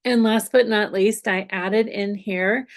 And last but not least, I added in here,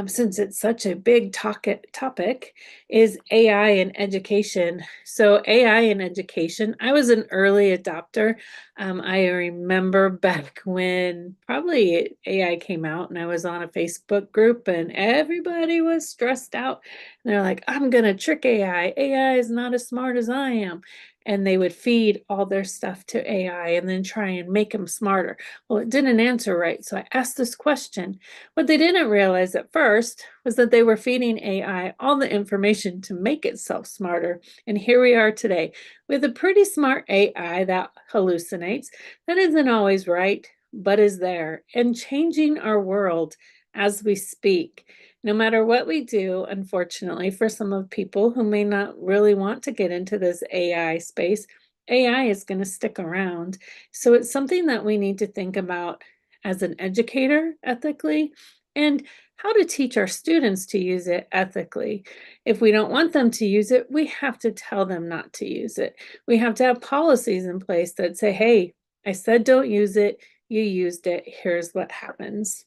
since it's such a big topic, is AI in education. So AI in education, I was an early adopter. I remember back when probably AI came out and I was on a Facebook group and everybody was stressed out. And they're like, I'm gonna trick AI. AI is not as smart as I am. And they would feed all their stuff to AI and then try and make them smarter. Well, it didn't answer right. So I asked this question. What they didn't realize at first was that they were feeding AI all the information to make itself smarter. And here we are today with a pretty smart AI that hallucinates, that isn't always right, but is there and changing our world as we speak. No matter what we do, unfortunately, for some of people who may not really want to get into this AI space, AI is going to stick around. So it's something that we need to think about as an educator ethically and how to teach our students to use it ethically. If we don't want them to use it, we have to tell them not to use it. We have to have policies in place that say, hey, I said don't use it, you used it, here's what happens.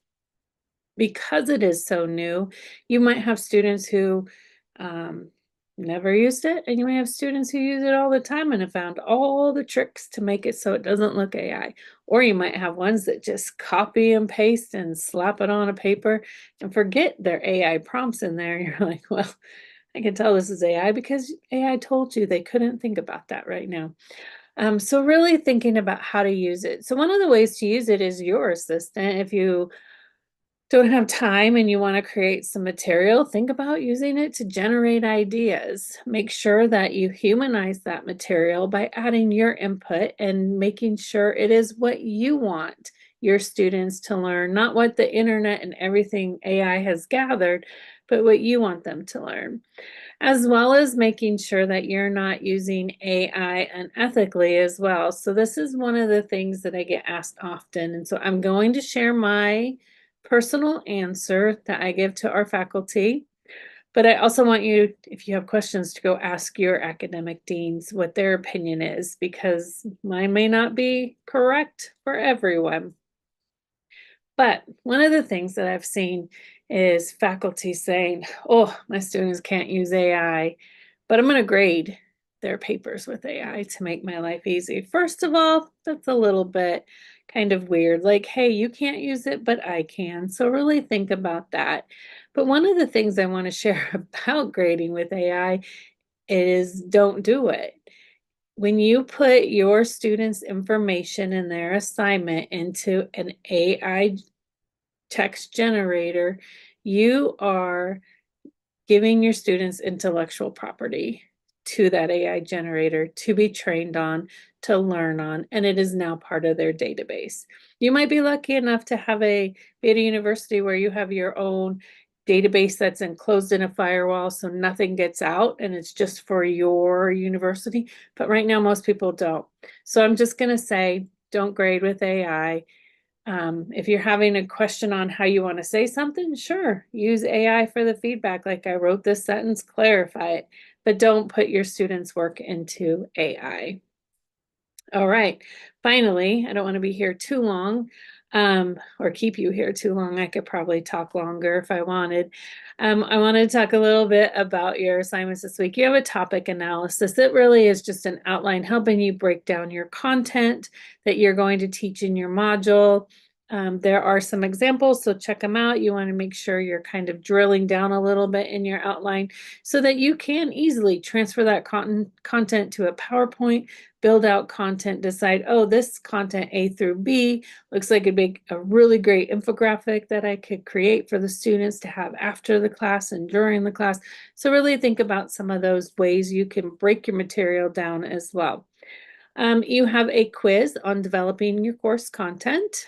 Because it is so new, you might have students who um, never used it, and you may have students who use it all the time and have found all the tricks to make it so it doesn't look AI. Or you might have ones that just copy and paste and slap it on a paper and forget their AI prompts in there. You're like, well, I can tell this is AI because AI told you they couldn't think about that right now. So really thinking about how to use it. So one of the ways to use it is your assistant. If you don't have time and you want to create some material, think about using it to generate ideas. Make sure that you humanize that material by adding your input and making sure it is what you want your students to learn, not what the internet and everything AI has gathered, but what you want them to learn, as well as making sure that you're not using AI unethically as well. So this is one of the things that I get asked often. And so I'm going to share my personal answer that I give to our faculty. But I also want you, if you have questions, to go ask your academic deans what their opinion is, because mine may not be correct for everyone. But one of the things that I've seen is faculty saying, oh, my students can't use AI, but I'm going to grade their papers with AI to make my life easy. First of all, that's a little bit kind of weird. Like, hey, you can't use it, but I can. So really think about that. But one of the things I want to share about grading with AI is don't do it. When you put your students' information and their assignment into an AI text generator, you are giving your students intellectual property to that AI generator to be trained on, to learn on, and it is now part of their database. You might be lucky enough to have a beta university where you have your own database that's enclosed in a firewall so nothing gets out and it's just for your university. But right now, most people don't. So I'm just going to say, don't grade with AI. If you're having a question on how you want to say something, sure, use AI for the feedback. Like I wrote this sentence, clarify it, but don't put your students' work into AI. All right. Finally, I don't want to be here too long, or keep you here too long. I could probably talk longer if I wanted. I wanted to talk a little bit about your assignments this week. You have a topic analysis. It really is just an outline helping you break down your content that you're going to teach in your module. There are some examples, so check them out. You want to make sure you're kind of drilling down a little bit in your outline so that you can easily transfer that content to a PowerPoint, build out content, decide, oh, this content A through B looks like it'd be a really great infographic that I could create for the students to have after the class and during the class. So really think about some of those ways you can break your material down as well. You have a quiz on developing your course content.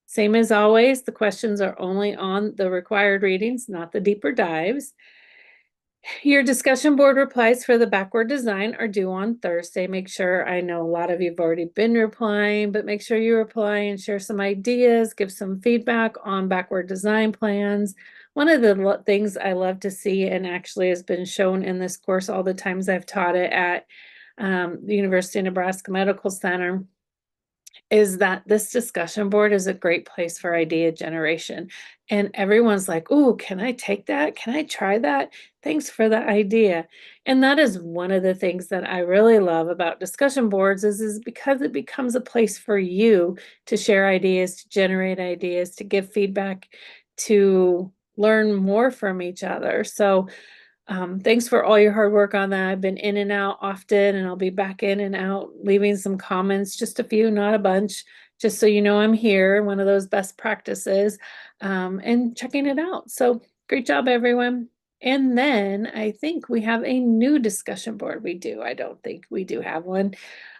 Same as always, the questions are only on the required readings, not the deeper dives. Your discussion board replies for the backward design are due on Thursday. Make sure, I know a lot of you have already been replying, but make sure you reply and share some ideas, give some feedback on backward design plans. One of the things I love to see, and actually has been shown in this course all the times I've taught it at the University of Nebraska Medical Center, is that this discussion board is a great place for idea generation. And everyone's like, "Ooh, can I take that? Can I try that? Thanks for the idea." And that is one of the things that I really love about discussion boards is because it becomes a place for you to share ideas, to generate ideas, to give feedback, to learn more from each other. So thanks for all your hard work on that. I've been in and out often, and I'll be back in and out, leaving some comments, just a few, not a bunch, just so you know I'm here, one of those best practices, and checking it out. So great job, everyone. And then I think we have a new discussion board. We do. I don't think we do have one.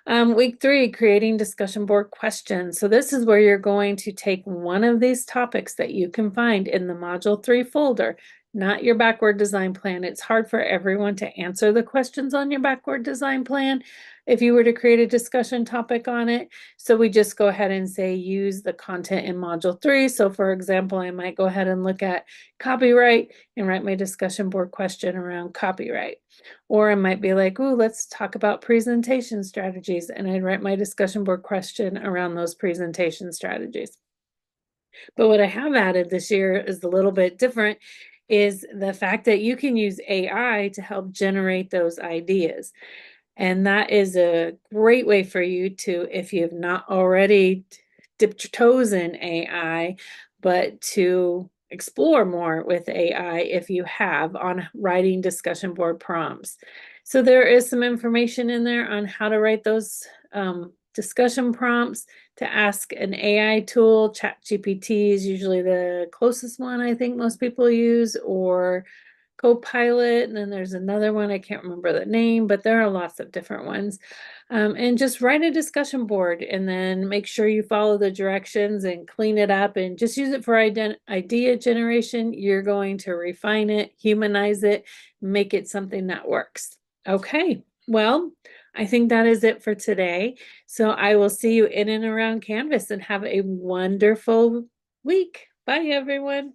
Week 3, creating discussion board questions. So this is where you're going to take one of these topics that you can find in the Module 3 folder, not your backward design plan. It's hard for everyone to answer the questions on your backward design plan if you were to create a discussion topic on it. So we just go ahead and say use the content in Module 3. So for example, I might go ahead and look at copyright and write my discussion board question around copyright. Or I might be like, ooh, let's talk about presentation strategies. And I'd write my discussion board question around those presentation strategies. But what I have added this year is a little bit different, is the fact that you can use AI to help generate those ideas. And that is a great way for you to, if you have not already dipped your toes in AI, but to explore more with AI if you have on writing discussion board prompts. So there is some information in there on how to write those discussion prompts to ask an AI tool. ChatGPT is usually the closest one I think most people use, or Copilot, and then there's another one, I can't remember the name, but there are lots of different ones. And just write a discussion board and then make sure you follow the directions and clean it up and just use it for idea generation. You're going to refine it, humanize it, make it something that works. Okay, well, I think that is it for today. So I will see you in and around Canvas, and have a wonderful week. Bye, everyone.